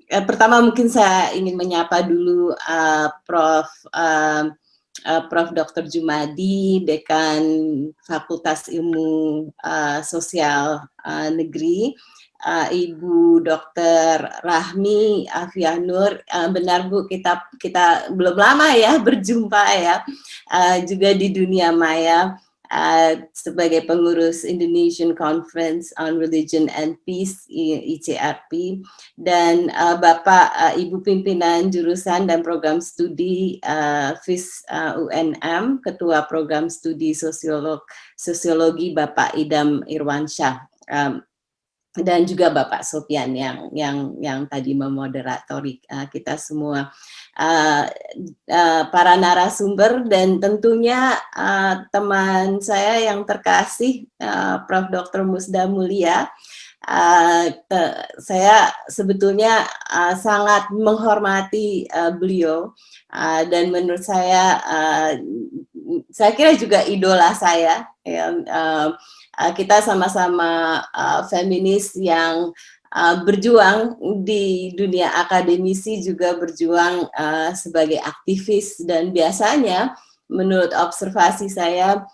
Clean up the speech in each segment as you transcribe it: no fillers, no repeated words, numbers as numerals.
Pertama mungkin saya ingin menyapa dulu Prof. Dr. Jumadi, Dekan Fakultas Ilmu Sosial Negeri, Ibu Dr. Rahmi Afianur. Benar Bu, kita belum lama ya berjumpa ya, juga di dunia maya. Sebagai pengurus Indonesian Conference on Religion and Peace ICRP, dan Bapak Ibu pimpinan jurusan dan program studi FIS UNM, Ketua Program Studi Sosiologi Bapak Idam Irwansyah, dan juga Bapak Sofyan yang tadi memoderatori kita semua, para narasumber, dan tentunya teman saya yang terkasih, Prof. Dr. Musda Mulia. Saya sebetulnya sangat menghormati beliau, dan menurut saya kira juga idola saya. Kita sama-sama feminis yang berjuang di dunia akademisi, juga berjuang sebagai aktivis, dan biasanya menurut observasi saya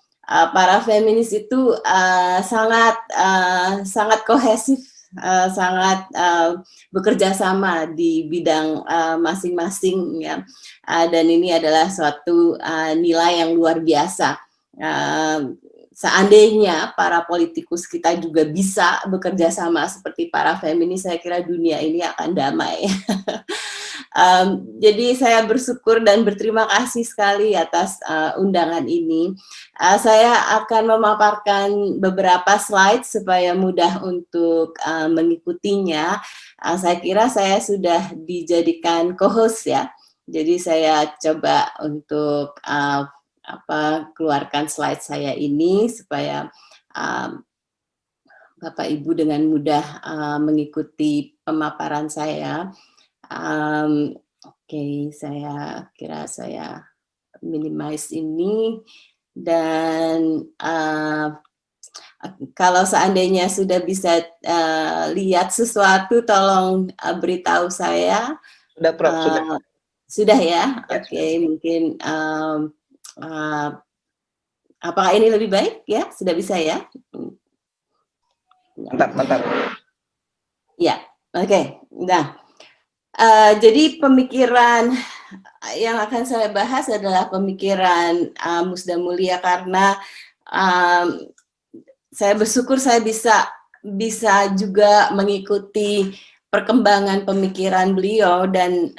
para feminis itu sangat kohesif, sangat bekerja sama di bidang masing-masing ya, dan ini adalah suatu nilai yang luar biasa. Seandainya para politikus kita juga bisa bekerja sama seperti para feminis, saya kira dunia ini akan damai. Jadi saya bersyukur dan berterima kasih sekali atas undangan ini. Saya akan memaparkan beberapa slide supaya mudah untuk mengikutinya. Saya kira saya sudah dijadikan co-host ya, jadi saya coba untuk keluarkan slide saya ini supaya Bapak Ibu dengan mudah mengikuti pemaparan saya. Oke, saya kira saya minimize ini, dan kalau seandainya sudah bisa lihat sesuatu, tolong beritahu saya. Sudah, Prof, sudah. Sudah ya? Oke, mungkin apakah ini lebih baik ya? Sudah bisa ya? Mantap. Ya, oke. Nah, jadi pemikiran yang akan saya bahas adalah pemikiran Musda Mulia, karena saya bersyukur saya bisa juga mengikuti perkembangan pemikiran beliau, dan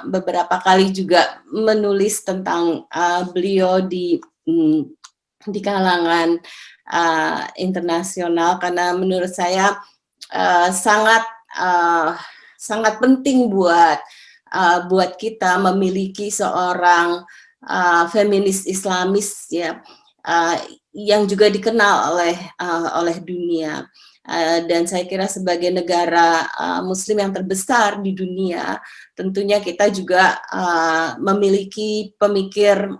beberapa kali juga menulis tentang beliau di kalangan internasional, karena menurut saya sangat penting buat kita memiliki seorang feminis Islamis ya, yang juga dikenal oleh dunia. Dan saya kira sebagai negara Muslim yang terbesar di dunia, tentunya kita juga memiliki pemikir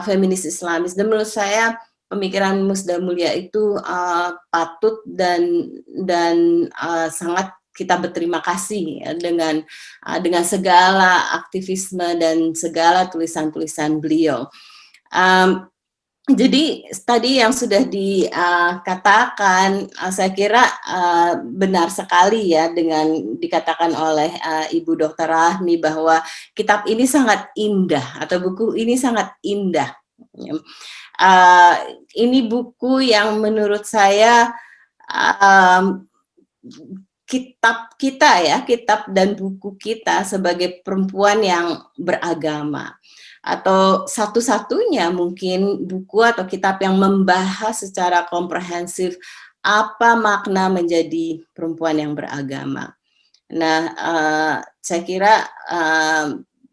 feminis Islamis. Dan menurut saya pemikiran Musda Mulia itu patut dan sangat kita berterima kasih ya, dengan segala aktivisme dan segala tulisan-tulisan beliau. Jadi tadi yang sudah dikatakan, saya kira benar sekali ya dengan dikatakan oleh Ibu Dr. Rahmi bahwa kitab ini sangat indah, atau buku ini sangat indah. Ini buku yang menurut saya kitab dan buku kita sebagai perempuan yang beragama, atau satu-satunya mungkin buku atau kitab yang membahas secara komprehensif apa makna menjadi perempuan yang beragama. Nah, saya kira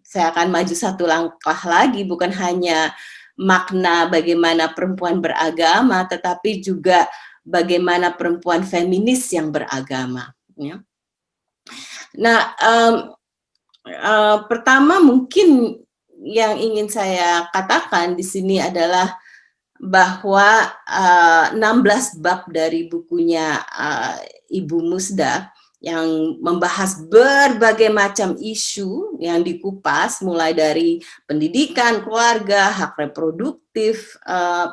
saya akan maju satu langkah lagi, bukan hanya makna bagaimana perempuan beragama, tetapi juga bagaimana perempuan feminis yang beragama. Ya. Nah, pertama mungkin yang ingin saya katakan di sini adalah bahwa 16 bab dari bukunya Ibu Musda yang membahas berbagai macam isu yang dikupas, mulai dari pendidikan, keluarga, hak reproduktif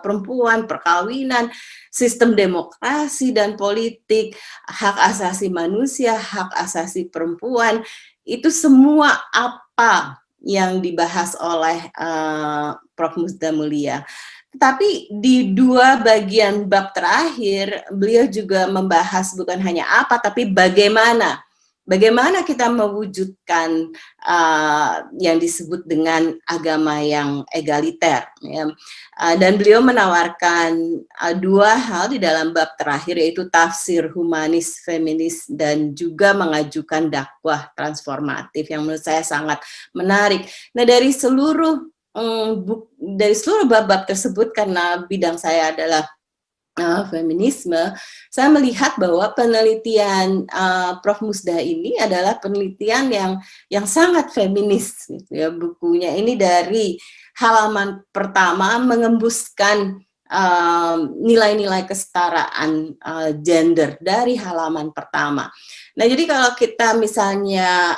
perempuan, perkawinan, sistem demokrasi dan politik, hak asasi manusia, hak asasi perempuan, itu semua apa yang dibahas oleh Prof. Musda Mulia. Tapi di dua bagian bab terakhir, beliau juga membahas bukan hanya apa, tapi bagaimana. Bagaimana kita mewujudkan yang disebut dengan agama yang egaliter. Ya. Dan beliau menawarkan dua hal di dalam bab terakhir, yaitu tafsir humanis, feminis, dan juga mengajukan dakwah transformatif, yang menurut saya sangat menarik. Nah, dari seluruh bab-bab tersebut, karena bidang saya adalah feminisme, saya melihat bahwa penelitian Prof. Musda ini adalah penelitian yang sangat feminis, gitu ya. Bukunya ini dari halaman pertama mengembuskan nilai-nilai kesetaraan gender dari halaman pertama. Nah, jadi kalau kita misalnya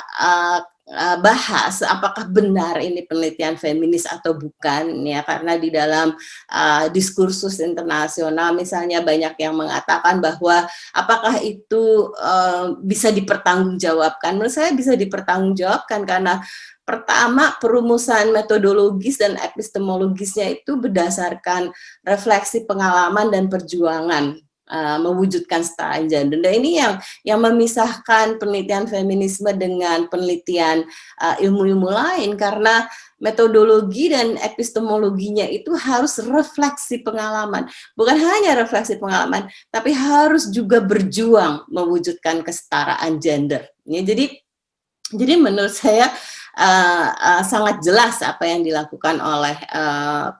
bahas apakah benar ini penelitian feminis atau bukan, ya, karena di dalam diskursus internasional misalnya banyak yang mengatakan bahwa apakah itu bisa dipertanggungjawabkan. Menurut saya bisa dipertanggungjawabkan, karena pertama, perumusan metodologis dan epistemologisnya itu berdasarkan refleksi pengalaman dan perjuangan mewujudkan kesetaraan gender. Dan ini yang memisahkan penelitian feminisme dengan penelitian ilmu-ilmu lain, karena metodologi dan epistemologinya itu harus refleksi pengalaman. Bukan hanya refleksi pengalaman, tapi harus juga berjuang mewujudkan kesetaraan gender. Ya, jadi menurut saya sangat jelas apa yang dilakukan oleh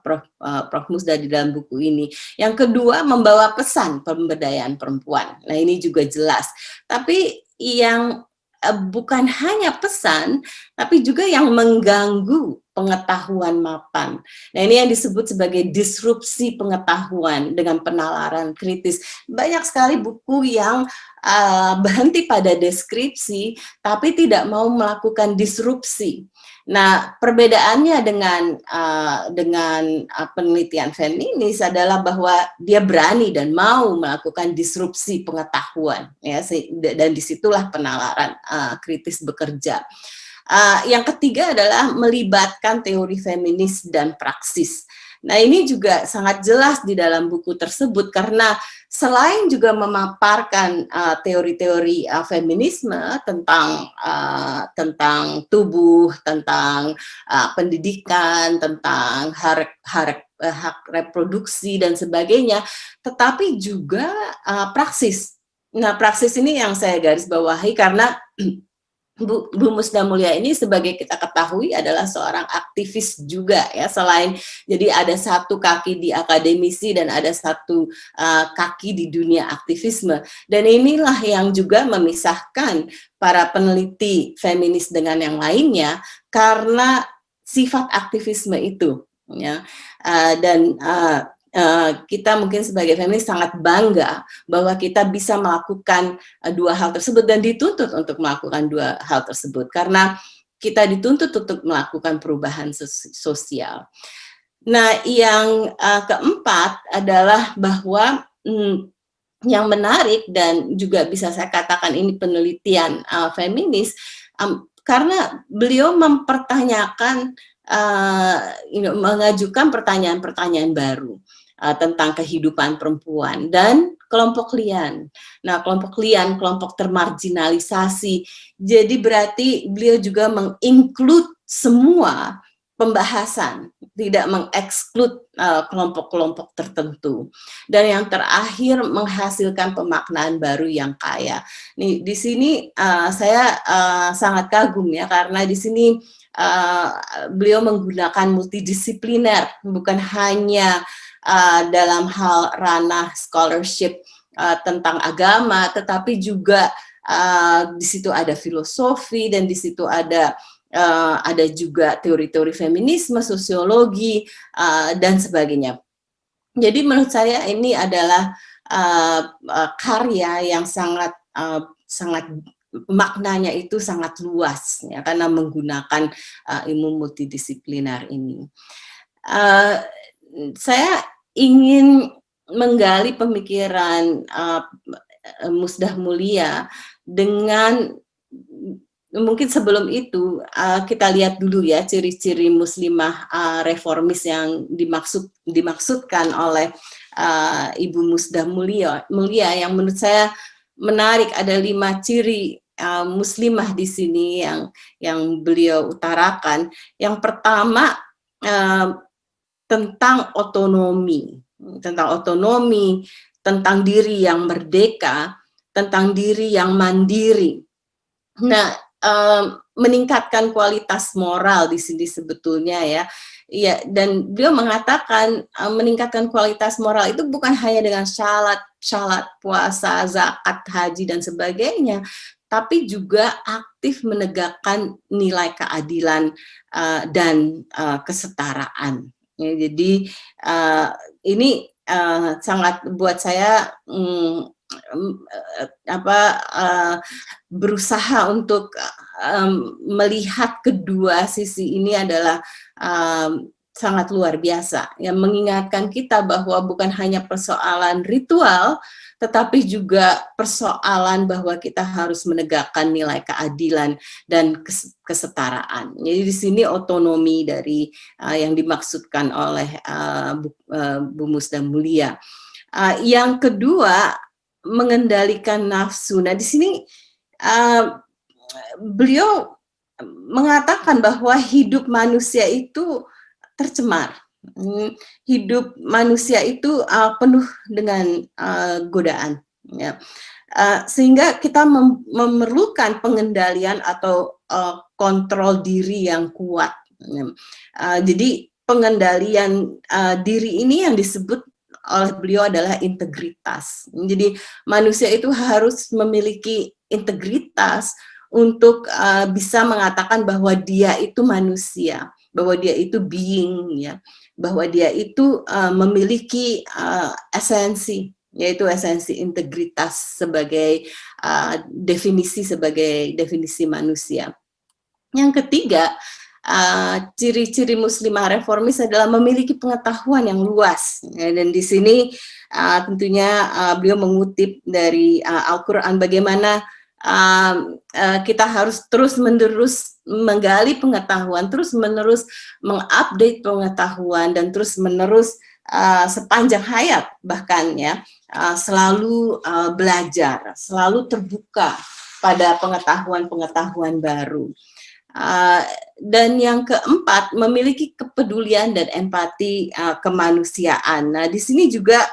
Prof. Musda di dalam buku ini. Yang kedua, membawa pesan pemberdayaan perempuan. Nah, ini juga jelas. Tapi yang bukan hanya pesan, tapi juga yang mengganggu pengetahuan mapan. Nah, ini yang disebut sebagai disrupsi pengetahuan dengan penalaran kritis. Banyak sekali buku yang berhenti pada deskripsi, tapi tidak mau melakukan disrupsi. Nah, perbedaannya dengan penelitian feminis adalah bahwa dia berani dan mau melakukan disrupsi pengetahuan, ya, dan disitulah penalaran kritis bekerja. Yang ketiga adalah melibatkan teori feminis dan praksis. Nah, ini juga sangat jelas di dalam buku tersebut, karena selain juga memaparkan teori-teori feminisme tentang tubuh, tentang pendidikan, tentang hak reproduksi dan sebagainya, tetapi juga praksis. Nah, praksis ini yang saya garis bawahi, karena Bu Musda Mulia ini, sebagai kita ketahui, adalah seorang aktivis juga, ya. Selain jadi ada satu kaki di akademisi dan ada satu kaki di dunia aktivisme. Dan inilah yang juga memisahkan para peneliti feminis dengan yang lainnya, karena sifat aktivisme itu, ya. Dan kita mungkin sebagai feminis sangat bangga bahwa kita bisa melakukan dua hal tersebut dan dituntut untuk melakukan dua hal tersebut, karena kita dituntut untuk melakukan perubahan sosial. Nah, yang keempat adalah bahwa yang menarik dan juga bisa saya katakan ini penelitian feminis, karena beliau mempertanyakan, mengajukan pertanyaan-pertanyaan baru tentang kehidupan perempuan dan kelompok lian. Nah, kelompok lian, kelompok termarginalisasi. Jadi berarti beliau juga menginclude semua pembahasan, tidak mengeksklud kelompok-kelompok tertentu. Dan yang terakhir, menghasilkan pemaknaan baru yang kaya. Nih, di sini saya sangat kagum, ya, karena di sini beliau menggunakan multidisipliner, bukan hanya dalam hal ranah scholarship tentang agama, tetapi juga di situ ada filosofi, dan di situ ada juga teori-teori feminisme, sosiologi, dan sebagainya. Jadi menurut saya ini adalah karya yang sangat maknanya itu sangat luas ya, karena menggunakan ilmu multidisipliner ini. Saya ingin menggali pemikiran Musdah Mulia dengan mungkin sebelum itu kita lihat dulu ya ciri-ciri muslimah reformis yang dimaksudkan oleh Ibu Musdah Mulia yang menurut saya menarik. Ada 5 ciri muslimah di sini yang beliau utarakan. Yang pertama tentang otonomi, tentang diri yang merdeka, tentang diri yang mandiri. Nah, meningkatkan kualitas moral di sini sebetulnya ya. Iya, dan beliau mengatakan meningkatkan kualitas moral itu bukan hanya dengan syarat puasa, zakat, haji dan sebagainya, tapi juga aktif menegakkan nilai keadilan dan kesetaraan. Ya, jadi ini sangat buat saya berusaha untuk melihat kedua sisi ini adalah sangat luar biasa, yang mengingatkan kita bahwa bukan hanya persoalan ritual, tetapi juga persoalan bahwa kita harus menegakkan nilai keadilan dan kesetaraan. Jadi di sini otonomi dari yang dimaksudkan oleh Bu Musdah Mulia. Yang kedua, mengendalikan nafsu. Nah, di sini beliau mengatakan bahwa hidup manusia itu tercemar. Hidup manusia itu penuh dengan godaan. Ya. Sehingga kita memerlukan pengendalian atau kontrol diri yang kuat. Jadi pengendalian diri ini yang disebut oleh beliau adalah integritas. Jadi manusia itu harus memiliki integritas untuk bisa mengatakan bahwa dia itu manusia, bahwa dia itu being, ya, bahwa dia itu memiliki esensi, yaitu esensi integritas sebagai definisi manusia. Yang ketiga, ciri-ciri muslimah reformis adalah memiliki pengetahuan yang luas, ya, dan di sini tentunya beliau mengutip dari Al-Quran bagaimana kita harus terus-menerus menggali pengetahuan, terus-menerus mengupdate pengetahuan, dan terus-menerus sepanjang hayat bahkan ya, selalu belajar, selalu terbuka pada pengetahuan-pengetahuan baru. Dan yang keempat, memiliki kepedulian dan empati kemanusiaan. Nah, di sini juga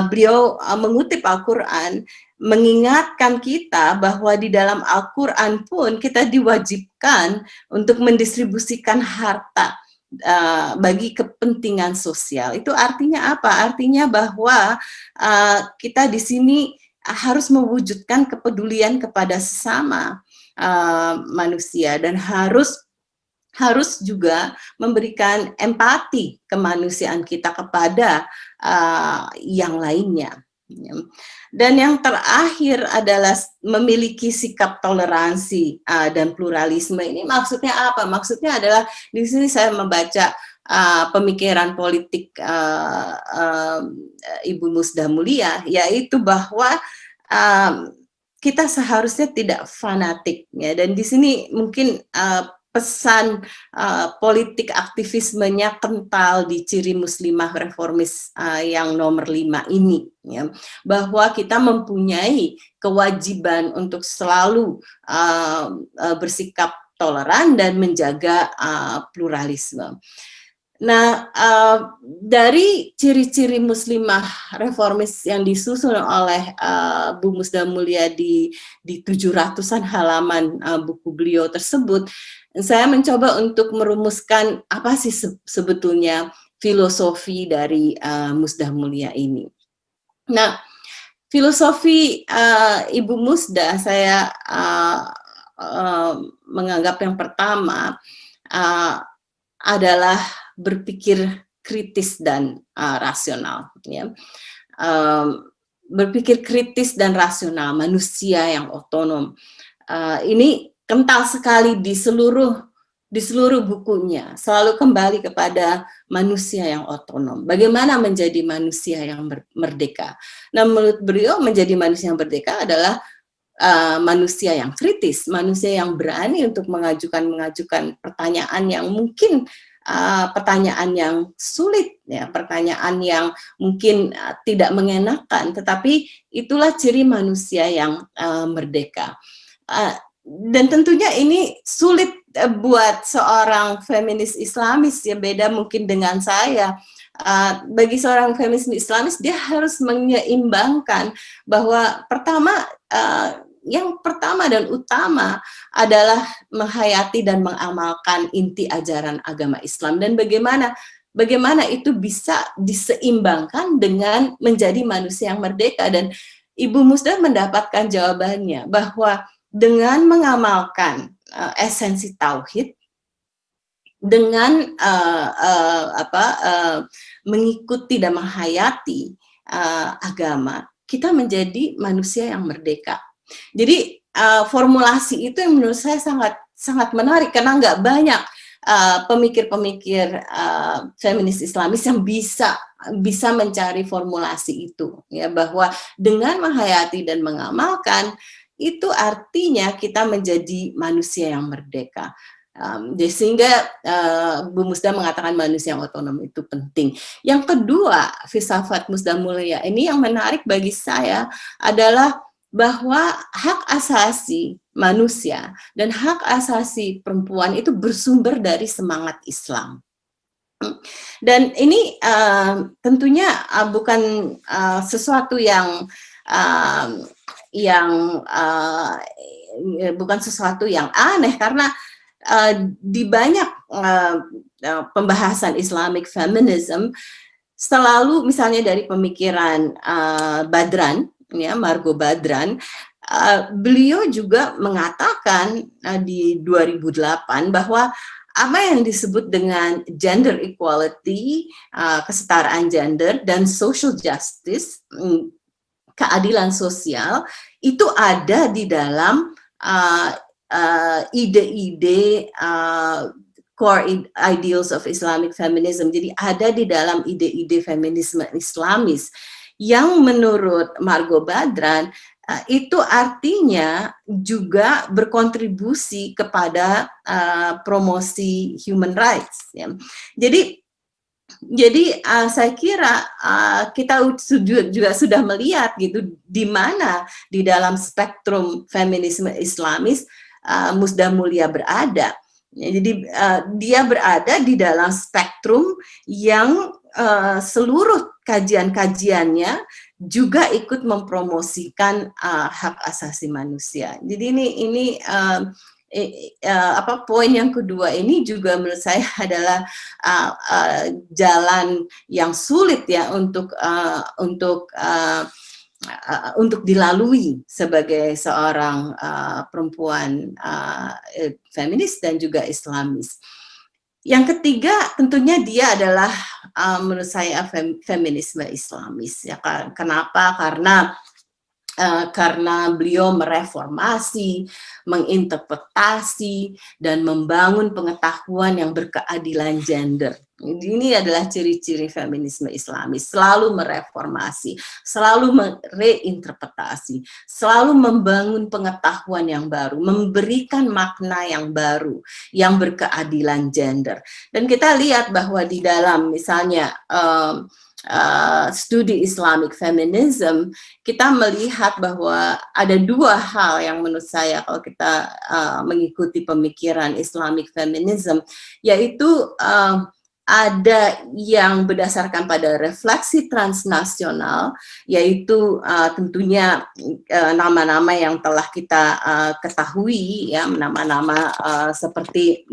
beliau mengutip Al-Quran, mengingatkan kita bahwa di dalam Al-Quran pun kita diwajibkan untuk mendistribusikan harta bagi kepentingan sosial. Itu artinya apa? Artinya bahwa kita di sini harus mewujudkan kepedulian kepada sesama manusia, dan harus juga memberikan empati kemanusiaan kita kepada yang lainnya. Dan yang terakhir adalah memiliki sikap toleransi dan pluralisme. Ini maksudnya apa? Maksudnya adalah di sini saya membaca pemikiran politik Ibu Musdah Mulia, yaitu bahwa kita seharusnya tidak fanatik, ya. Dan di sini mungkin pesan politik aktivismenya kental di ciri muslimah reformis yang nomor 5 ini, ya, bahwa kita mempunyai kewajiban untuk selalu bersikap toleran dan menjaga pluralisme. Nah, dari ciri-ciri muslimah reformis yang disusun oleh Bu Musdah Mulia di 700-an halaman buku beliau tersebut, saya mencoba untuk merumuskan apa sih sebetulnya filosofi dari Musdah Mulia ini. Nah, filosofi Ibu Musdah saya menganggap yang pertama adalah berpikir kritis dan rasional, ya. Berpikir kritis dan rasional, manusia yang otonom. ini kental sekali di seluruh bukunya, selalu kembali kepada manusia yang otonom. Bagaimana menjadi manusia yang merdeka? Nah, menurut beliau menjadi manusia yang merdeka adalah manusia yang kritis, manusia yang berani untuk mengajukan pertanyaan yang mungkin pertanyaan yang sulit, ya, pertanyaan yang mungkin tidak mengenakan, tetapi itulah ciri manusia yang merdeka. Dan tentunya ini sulit buat seorang feminis Islamis, ya, beda mungkin dengan saya. Bagi seorang feminis Islamis, dia harus menyeimbangkan bahwa yang pertama dan utama adalah menghayati dan mengamalkan inti ajaran agama Islam, dan bagaimana itu bisa diseimbangkan dengan menjadi manusia yang merdeka. Dan Ibu Musda mendapatkan jawabannya bahwa dengan mengamalkan esensi tauhid, dengan mengikuti dan menghayati agama, kita menjadi manusia yang merdeka. Jadi formulasi itu yang menurut saya sangat menarik, karena nggak banyak pemikir-pemikir feminis Islamis yang bisa mencari formulasi itu, ya, bahwa dengan menghayati dan mengamalkan itu artinya kita menjadi manusia yang merdeka. Sehingga Bu Musda mengatakan manusia yang otonom itu penting. Yang kedua, filsafat Musda Mulia ini yang menarik bagi saya adalah bahwa hak asasi manusia dan hak asasi perempuan itu bersumber dari semangat Islam. Dan ini tentunya bukan sesuatu yang bukan sesuatu yang aneh, karena di banyak pembahasan Islamic feminism selalu, misalnya dari pemikiran Badran, ya, Margot Badran, beliau juga mengatakan di 2008 bahwa apa yang disebut dengan gender equality, kesetaraan gender, dan social justice, keadilan sosial, itu ada di dalam ide-ide core ideals of Islamic feminism. Jadi ada di dalam ide-ide feminisme Islamis yang menurut Margot Badran itu artinya juga berkontribusi kepada promosi human rights, ya. Jadi saya kira kita juga sudah melihat gitu di mana di dalam spektrum feminisme Islamis Musda Mulia berada. Jadi dia berada di dalam spektrum yang seluruh kajian-kajiannya juga ikut mempromosikan hak asasi manusia. Jadi ini poin yang kedua ini juga menurut saya adalah jalan yang sulit, ya, untuk dilalui sebagai seorang perempuan feminis dan juga Islamis. Yang ketiga tentunya dia adalah menurut saya feminisme Islamis, ya. Kenapa? Karena beliau mereformasi, menginterpretasi, dan membangun pengetahuan yang berkeadilan gender. Ini adalah ciri-ciri feminisme Islamis, selalu mereformasi, selalu mereinterpretasi, selalu membangun pengetahuan yang baru, memberikan makna yang baru, yang berkeadilan gender. Dan kita lihat bahwa di dalam misalnya studi Islamic feminism, kita melihat bahwa ada dua hal yang menurut saya kalau kita mengikuti pemikiran Islamic feminism, yaitu ada yang berdasarkan pada refleksi transnasional, yaitu tentunya nama-nama yang telah kita ketahui, ya, nama-nama seperti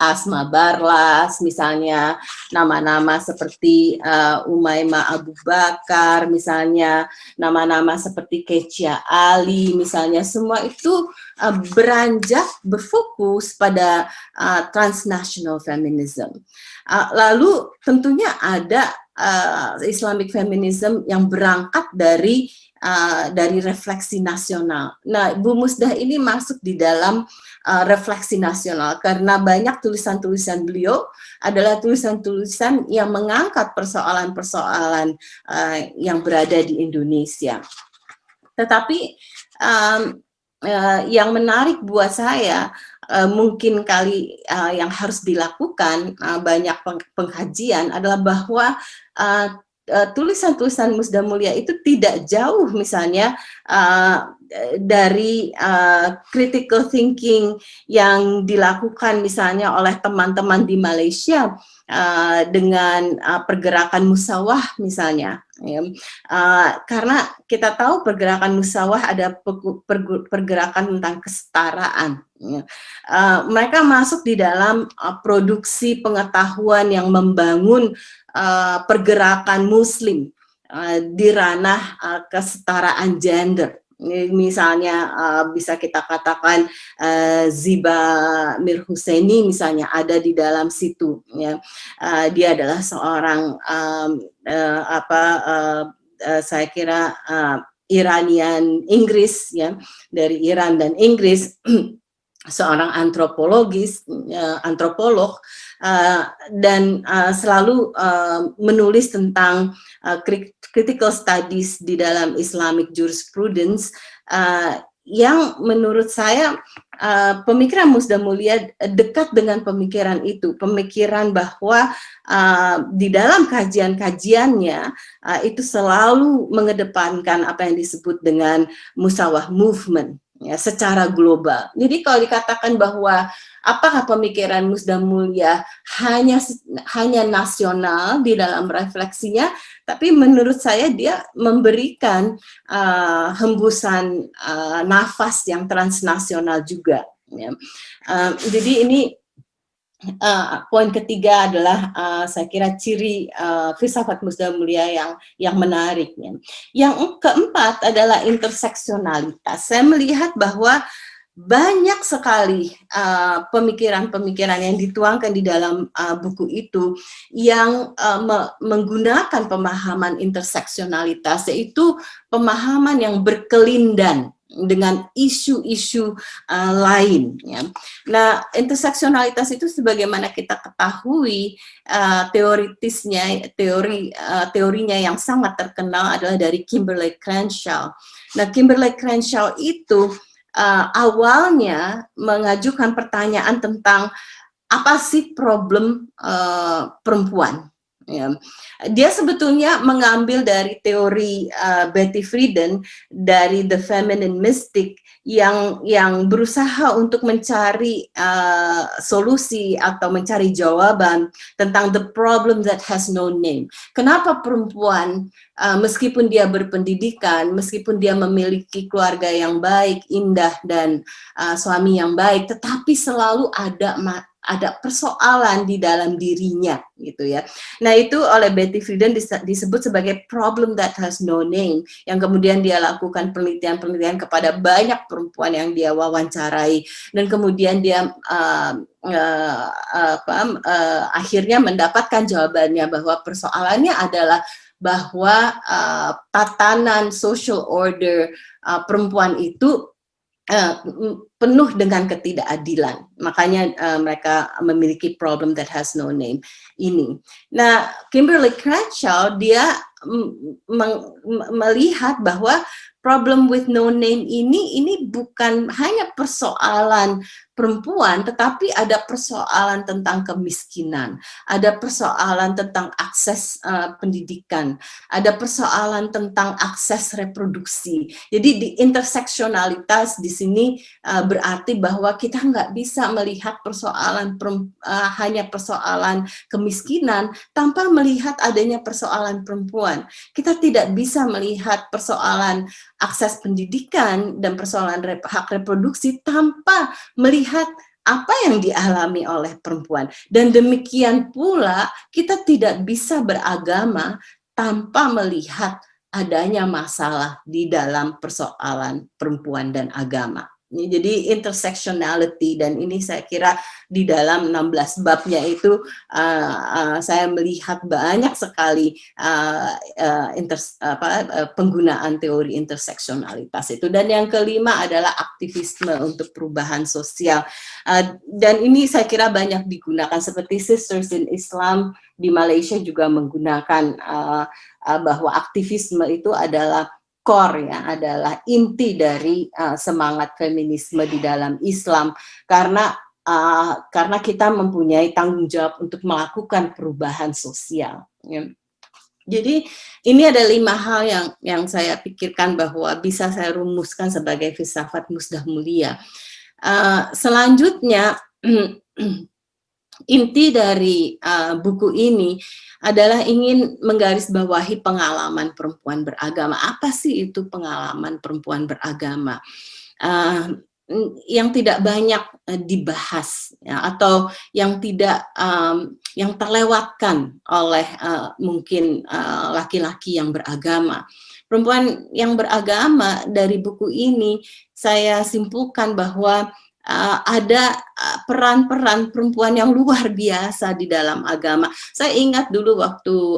Asma Barlas, misalnya nama-nama seperti Umaymah Abu Bakar, misalnya nama-nama seperti Kecia Ali, misalnya, semua itu beranjak berfokus pada transnational feminism. Lalu tentunya ada Islamic feminism yang berangkat dari dari refleksi nasional. Nah, Bu Musdah ini masuk di dalam refleksi nasional karena banyak tulisan-tulisan beliau adalah tulisan-tulisan yang mengangkat persoalan-persoalan yang berada di Indonesia. Tetapi yang menarik buat saya, mungkin kali yang harus dilakukan banyak pengkajian adalah bahwa tulisan-tulisan Musda Mulia itu tidak jauh misalnya dari critical thinking yang dilakukan misalnya oleh teman-teman di Malaysia dengan pergerakan musawah misalnya. Karena kita tahu pergerakan musawah ada pergerakan tentang kesetaraan. Mereka masuk di dalam produksi pengetahuan yang membangun pergerakan Muslim di ranah kesetaraan gender. Misalnya bisa kita katakan Ziba Mir Husaini misalnya ada di dalam situ, ya. Dia adalah seorang saya kira Iranian Inggris, ya, dari Iran dan Inggris. Seorang antropolog dan selalu menulis tentang critical studies di dalam Islamic jurisprudence yang menurut saya pemikiran Musda Mulia dekat dengan pemikiran itu, pemikiran bahwa di dalam kajian-kajiannya itu selalu mengedepankan apa yang disebut dengan musawah movement, ya, secara global. Jadi kalau dikatakan bahwa apakah pemikiran Musda Mulia hanya nasional di dalam refleksinya, tapi menurut saya dia memberikan hembusan nafas yang transnasional juga. Ya. Jadi ini poin ketiga adalah saya kira ciri filsafat Musda Mulia yang menarik. Ya. Yang keempat adalah interseksionalitas. Saya melihat bahwa banyak sekali pemikiran-pemikiran yang dituangkan di dalam buku itu yang menggunakan pemahaman interseksionalitas, yaitu pemahaman yang berkelindan dengan isu-isu lain. Ya. Nah, interseksionalitas itu sebagaimana kita ketahui teorinya yang sangat terkenal adalah dari Kimberlé Crenshaw. Nah, Kimberlé Crenshaw itu awalnya mengajukan pertanyaan tentang apa sih problem perempuan. Ya. Dia sebetulnya mengambil dari teori Betty Friedan dari The Feminine Mystic yang berusaha untuk mencari solusi atau mencari jawaban tentang the problem that has no name. Kenapa perempuan meskipun dia berpendidikan, meskipun dia memiliki keluarga yang baik, indah dan suami yang baik, tetapi selalu ada persoalan di dalam dirinya, gitu ya. Nah, itu oleh Betty Friedan disebut sebagai problem that has no name, yang kemudian dia lakukan penelitian-penelitian kepada banyak perempuan yang dia wawancarai, dan kemudian dia akhirnya mendapatkan jawabannya bahwa persoalannya adalah bahwa tatanan social order perempuan itu penuh dengan ketidakadilan. Makanya mereka memiliki problem that has no name ini. Nah, Kimberlé Crenshaw dia melihat bahwa problem with no name ini bukan hanya persoalan perempuan, tetapi ada persoalan tentang kemiskinan, ada persoalan tentang akses pendidikan, ada persoalan tentang akses reproduksi. Jadi di interseksionalitas di sini berarti bahwa kita nggak bisa melihat persoalan hanya persoalan kemiskinan tanpa melihat adanya persoalan perempuan. Kita tidak bisa melihat persoalan akses pendidikan dan persoalan hak reproduksi tanpa melihat apa yang dialami oleh perempuan. Dan demikian pula kita tidak bisa beragama tanpa melihat adanya masalah di dalam persoalan perempuan dan agama. Jadi intersectionality, dan ini saya kira di dalam 16 babnya itu saya melihat banyak sekali penggunaan teori interseksionalitas itu. Dan yang kelima adalah aktivisme untuk perubahan sosial. Dan ini saya kira banyak digunakan, seperti Sisters in Islam di Malaysia juga menggunakan bahwa aktivisme itu adalah core, ya, adalah inti dari semangat feminisme di dalam Islam, karena kita mempunyai tanggung jawab untuk melakukan perubahan sosial, ya. Jadi ini ada 5 hal yang saya pikirkan bahwa bisa saya rumuskan sebagai filsafat musdah mulia. Selanjutnya inti dari buku ini adalah ingin menggarisbawahi pengalaman perempuan beragama. Apa sih itu pengalaman perempuan beragama? Yang tidak banyak dibahas, ya, atau yang tidak yang terlewatkan oleh mungkin laki-laki yang beragama. Perempuan yang beragama dari buku ini saya simpulkan bahwa ada peran-peran perempuan yang luar biasa di dalam agama. Saya ingat dulu waktu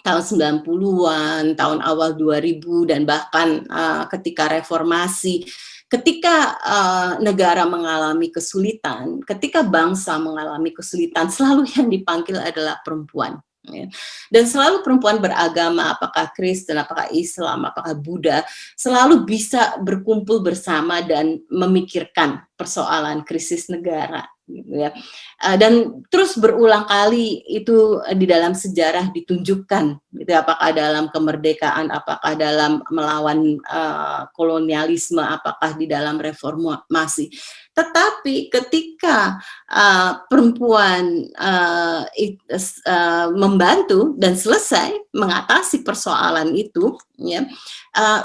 tahun 90-an, tahun awal 2000, dan bahkan ketika reformasi, ketika negara mengalami kesulitan, ketika bangsa mengalami kesulitan, selalu yang dipanggil adalah perempuan. Dan selalu perempuan beragama, apakah Kristen, apakah Islam, apakah Buddha, selalu bisa berkumpul bersama dan memikirkan persoalan krisis negara, gitu ya. Dan terus berulang kali itu di dalam sejarah ditunjukkan, gitu, apakah dalam kemerdekaan, apakah dalam melawan kolonialisme, apakah di dalam reformasi. Tetapi ketika perempuan membantu dan selesai mengatasi persoalan itu, ya,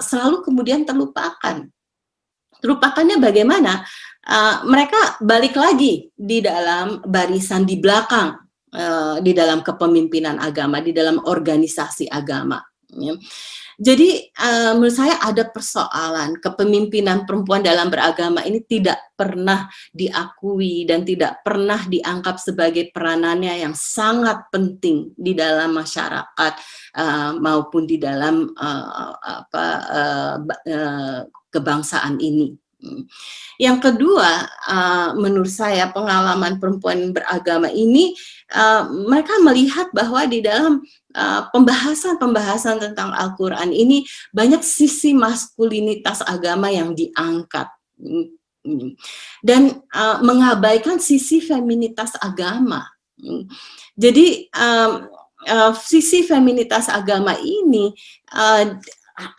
selalu kemudian terlupakan. Terlupakannya bagaimana? Mereka balik lagi di dalam barisan di belakang, di dalam kepemimpinan agama, di dalam organisasi agama, ya. Jadi menurut saya ada persoalan kepemimpinan perempuan dalam beragama ini tidak pernah diakui dan tidak pernah dianggap sebagai peranannya yang sangat penting di dalam masyarakat maupun di dalam kebangsaan ini. Yang kedua, menurut saya pengalaman perempuan beragama ini, mereka melihat bahwa di dalam pembahasan-pembahasan tentang Al-Quran ini banyak sisi maskulinitas agama yang diangkat dan mengabaikan sisi feminitas agama. Jadi sisi feminitas agama ini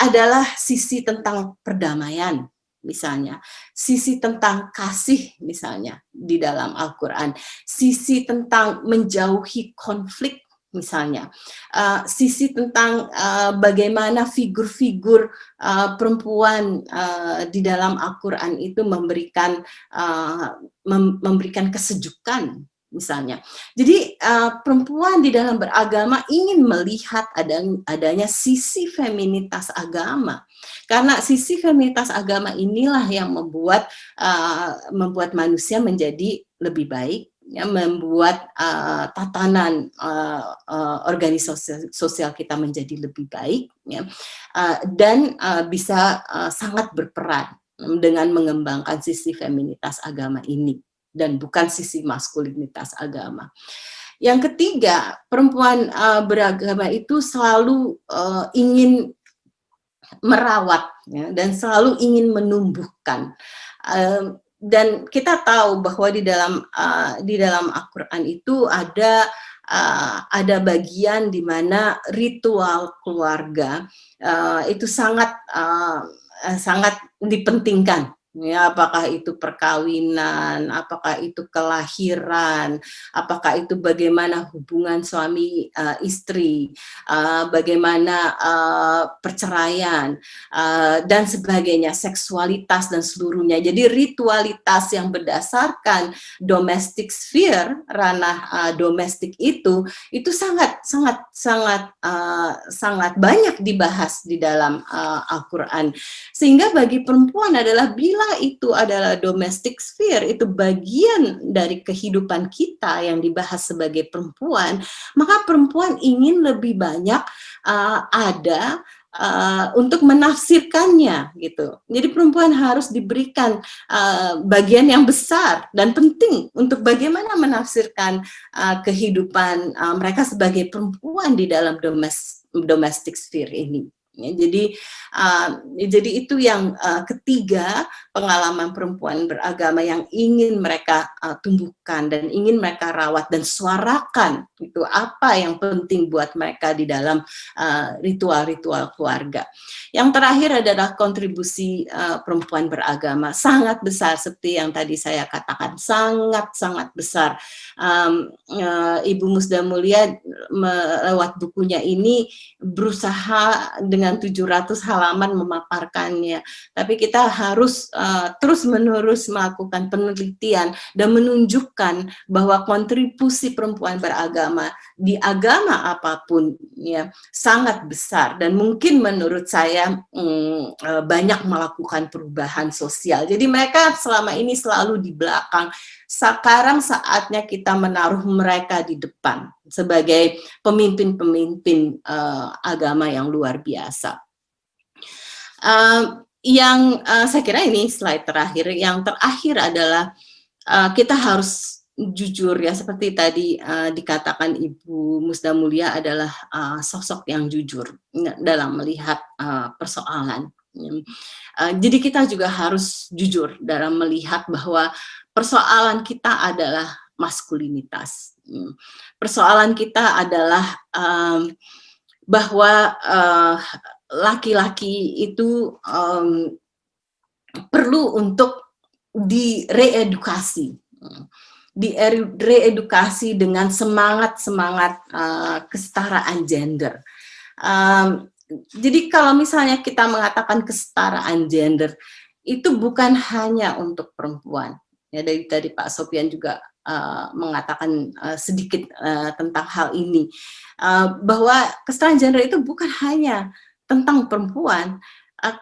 adalah sisi tentang perdamaian, misalnya, sisi tentang kasih, misalnya, di dalam Al-Quran, sisi tentang menjauhi konflik, misalnya, sisi tentang bagaimana figur-figur perempuan di dalam Al-Quran itu memberikan kesejukan, misalnya. Jadi perempuan di dalam beragama ingin melihat adanya sisi feminitas agama, karena sisi feminitas agama inilah yang membuat manusia menjadi lebih baik, ya, membuat tatanan organisasi sosial kita menjadi lebih baik, ya, dan bisa sangat berperan dengan mengembangkan sisi feminitas agama ini dan bukan sisi maskulinitas agama. Yang ketiga, perempuan beragama itu selalu ingin merawat, ya, dan selalu ingin menumbuhkan. Dan kita tahu bahwa di dalam Al-Quran itu ada bagian di mana ritual keluarga itu sangat dipentingkan Ya, apakah itu perkawinan, apakah itu kelahiran, apakah itu bagaimana hubungan suami istri, bagaimana perceraian, dan sebagainya, seksualitas dan seluruhnya. Jadi ritualitas yang berdasarkan domestic sphere, ranah domestik itu sangat sangat sangat sangat banyak dibahas di dalam Al-Quran. Sehingga bagi perempuan adalah bila itu adalah domestic sphere, itu bagian dari kehidupan kita yang dibahas sebagai perempuan, maka perempuan ingin lebih banyak ada untuk menafsirkannya gitu. Jadi perempuan harus diberikan bagian yang besar dan penting untuk bagaimana menafsirkan kehidupan mereka sebagai perempuan di dalam domestic sphere ini. Ya, jadi itu yang ketiga, pengalaman perempuan beragama yang ingin mereka tumbuhkan dan ingin mereka rawat dan suarakan itu apa yang penting buat mereka di dalam ritual-ritual keluarga. Yang terakhir adalah kontribusi perempuan beragama sangat besar seperti yang tadi saya katakan, sangat besar. Ibu Musda Mulia lewat bukunya ini berusaha dengan 700 halaman memaparkannya. Tapi kita harus terus-menerus melakukan penelitian dan menunjukkan bahwa kontribusi perempuan beragama di agama apapun ya sangat besar dan mungkin menurut saya banyak melakukan perubahan sosial. Jadi mereka selama ini selalu di belakang. Sekarang saatnya kita menaruh mereka di depan sebagai pemimpin-pemimpin agama yang luar biasa. Saya kira ini slide terakhir. Yang terakhir adalah kita harus jujur ya, seperti tadi dikatakan Ibu Musda Mulia adalah sosok yang jujur dalam melihat persoalan. Jadi kita juga harus jujur dalam melihat bahwa persoalan kita adalah maskulinitas. Persoalan kita adalah bahwa laki-laki itu perlu untuk direedukasi dengan semangat kesetaraan gender. Jadi kalau misalnya kita mengatakan kesetaraan gender, itu bukan hanya untuk perempuan. Ya, dari tadi Pak Sofyan juga mengatakan sedikit tentang hal ini, bahwa kesetaraan gender itu bukan hanya tentang perempuan.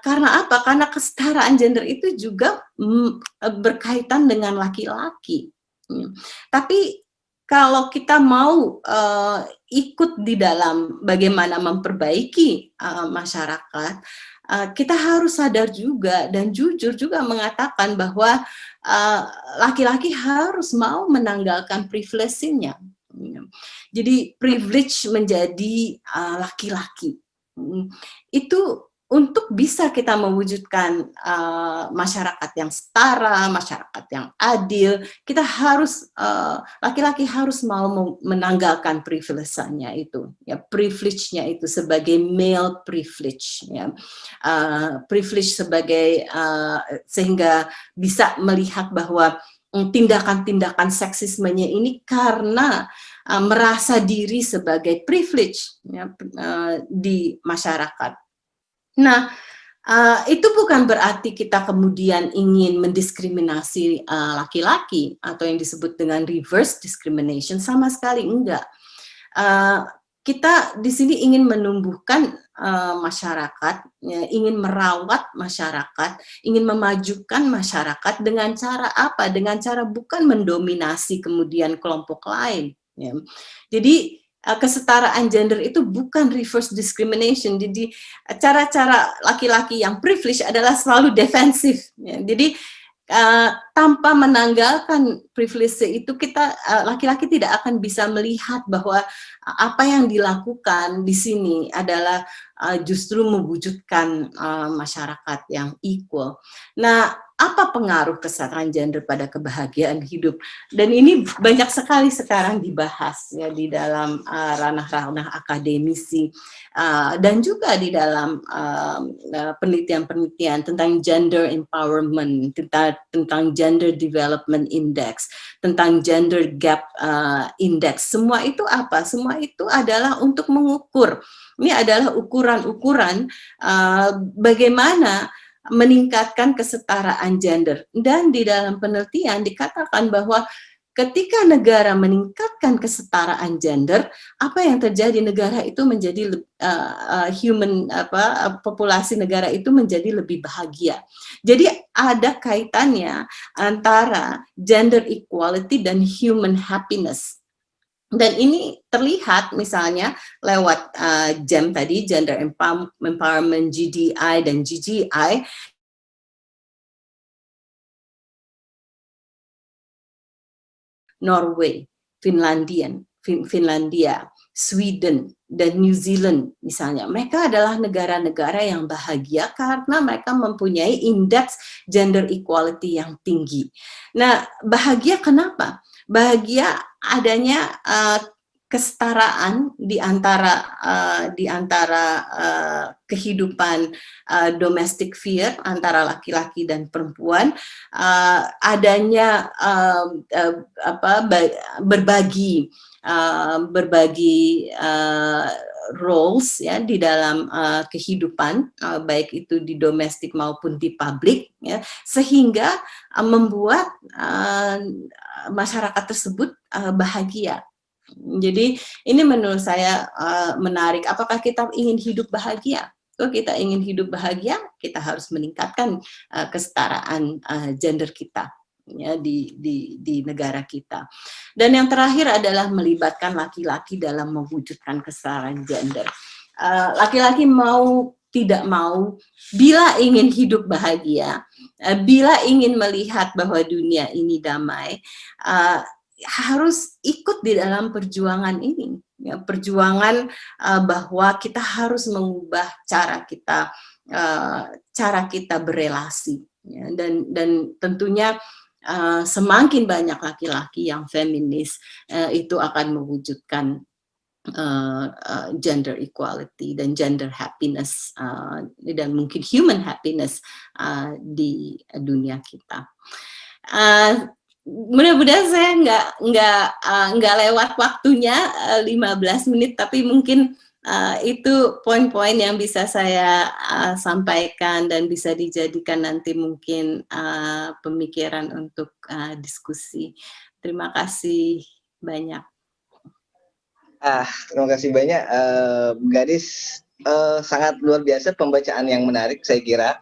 Karena apa? Karena kesetaraan gender itu juga berkaitan dengan laki-laki. Tapi kalau kita mau ikut di dalam bagaimana memperbaiki masyarakat, kita harus sadar juga dan jujur juga mengatakan bahwa laki-laki harus mau menanggalkan privilege-nya. Jadi privilege menjadi laki-laki. Itu untuk bisa kita mewujudkan masyarakat yang setara, masyarakat yang adil, kita harus laki-laki harus mau menanggalkan privilege-nya itu, ya privilege-nya itu sebagai male privilege, ya privilege sebagai sehingga bisa melihat bahwa tindakan-tindakan seksismenya ini karena merasa diri sebagai privilege ya, di masyarakat. Nah, itu bukan berarti kita kemudian ingin mendiskriminasi laki-laki atau yang disebut dengan reverse discrimination, sama sekali enggak. Kita di sini ingin menumbuhkan masyarakat, ya, ingin merawat masyarakat, ingin memajukan masyarakat dengan cara apa? Dengan cara bukan mendominasi kemudian kelompok lain. Ya. Jadi kesetaraan gender itu bukan reverse discrimination. Jadi cara-cara laki-laki yang privilege adalah selalu defensif. Ya. Jadi tanpa menanggalkan privilege itu kita laki-laki tidak akan bisa melihat bahwa apa yang dilakukan di sini adalah justru mewujudkan masyarakat yang equal. Nah, apa pengaruh kesetaraan gender pada kebahagiaan hidup? Dan ini banyak sekali sekarang dibahas ya di dalam ranah-ranah akademisi dan juga di dalam penelitian-penelitian tentang gender empowerment, tentang gender development index, tentang gender gap index. Semua itu apa? Semua itu adalah untuk mengukur. Ini adalah ukuran-ukuran bagaimana meningkatkan kesetaraan gender. Dan di dalam penelitian dikatakan bahwa ketika negara meningkatkan kesetaraan gender, apa yang terjadi, negara itu menjadi populasi negara itu menjadi lebih bahagia. Jadi ada kaitannya antara gender equality dan human happiness. Dan ini terlihat misalnya lewat GEM tadi, Gender Empowerment, GDI dan GGI. Norway, Finlandia, Sweden, dan New Zealand misalnya. Mereka adalah negara-negara yang bahagia karena mereka mempunyai indeks gender equality yang tinggi. Nah, bahagia kenapa? Bahagia adanya kesetaraan di antara kehidupan domestic sphere antara laki-laki dan perempuan, adanya berbagi roles ya di dalam kehidupan, baik itu di domestik maupun di publik, ya, sehingga membuat masyarakat tersebut bahagia. Jadi ini menurut saya menarik. Apakah kita ingin hidup bahagia? Kalau kita ingin hidup bahagia, kita harus meningkatkan kesetaraan gender kita ya di negara kita. Dan yang terakhir adalah melibatkan laki-laki dalam mewujudkan kesetaraan gender. Laki-laki mau tidak mau, bila ingin hidup bahagia, bila ingin melihat bahwa dunia ini damai, harus ikut di dalam perjuangan ini, ya, perjuangan bahwa kita harus mengubah cara kita berelasi, ya, dan tentunya semakin banyak laki-laki yang feminis itu akan mewujudkan gender equality dan gender happiness dan mungkin human happiness di dunia kita. Mudah-mudahan saya nggak lewat waktunya 15 menit, tapi mungkin itu poin-poin yang bisa saya sampaikan dan bisa dijadikan nanti mungkin pemikiran untuk diskusi. Terima kasih banyak. Terima kasih banyak, Bu Gadis. Sangat luar biasa pembacaan yang menarik, saya kira.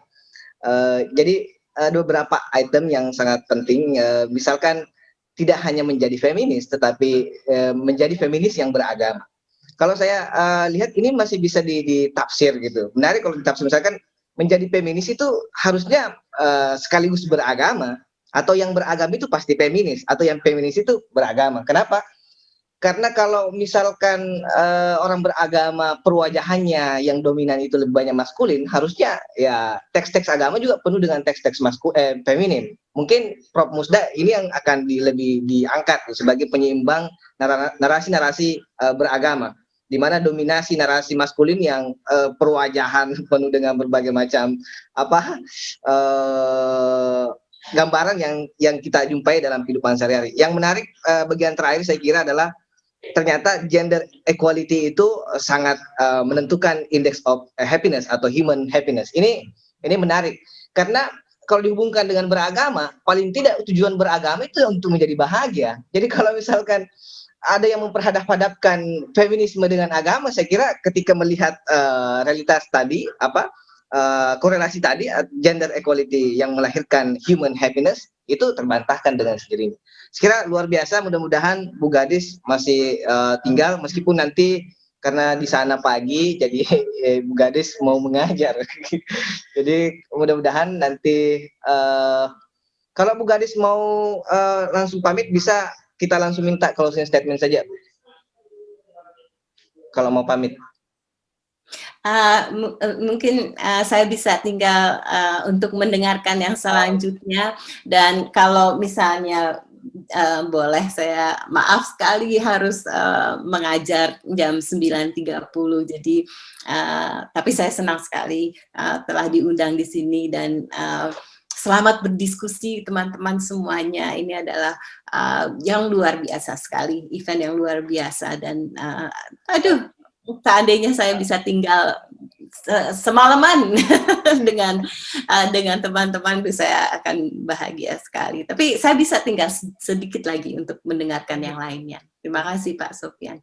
Jadi ada beberapa item yang sangat penting, misalkan tidak hanya menjadi feminis, tetapi menjadi feminis yang beragama. Kalau saya lihat ini masih bisa ditafsir gitu. Menarik kalau ditafsir, misalkan menjadi feminis itu harusnya sekaligus beragama, atau yang beragama itu pasti feminis, atau yang feminis itu beragama. Kenapa? Karena kalau misalkan orang beragama perwajahannya yang dominan itu lebih banyak maskulin, harusnya ya teks-teks agama juga penuh dengan teks-teks feminin. Mungkin Prof. Musda ini yang akan lebih diangkat sebagai penyeimbang narasi-narasi beragama, di mana dominasi narasi maskulin yang perwajahan penuh dengan berbagai macam gambaran yang kita jumpai dalam kehidupan sehari-hari. Yang menarik bagian terakhir saya kira adalah ternyata gender equality itu sangat menentukan index of happiness atau human happiness. Ini menarik karena kalau dihubungkan dengan beragama, paling tidak tujuan beragama itu untuk menjadi bahagia. Jadi kalau misalkan ada yang memperhadap-hadapkan feminisme dengan agama, saya kira ketika melihat realitas tadi, korelasi tadi, gender equality yang melahirkan human happiness, itu terbantahkan dengan sendirinya. Sekira luar biasa. Mudah-mudahan Bu Gadis masih tinggal, meskipun nanti karena di sana pagi, jadi Bu Gadis mau mengajar. Jadi mudah-mudahan nanti kalau Bu Gadis mau langsung pamit, bisa kita langsung minta closing statement saja, kalau mau pamit. Mungkin saya bisa tinggal untuk mendengarkan yang selanjutnya, dan kalau misalnya boleh, saya maaf sekali harus mengajar jam 9.30, jadi tapi saya senang sekali telah diundang di sini, dan selamat berdiskusi teman-teman semuanya. Ini adalah yang luar biasa sekali, event yang luar biasa, dan aduh, seandainya saya bisa tinggal semalaman dengan teman-teman, saya akan bahagia sekali. Tapi saya bisa tinggal sedikit lagi untuk mendengarkan yang lainnya. Terima kasih Pak Sofyan.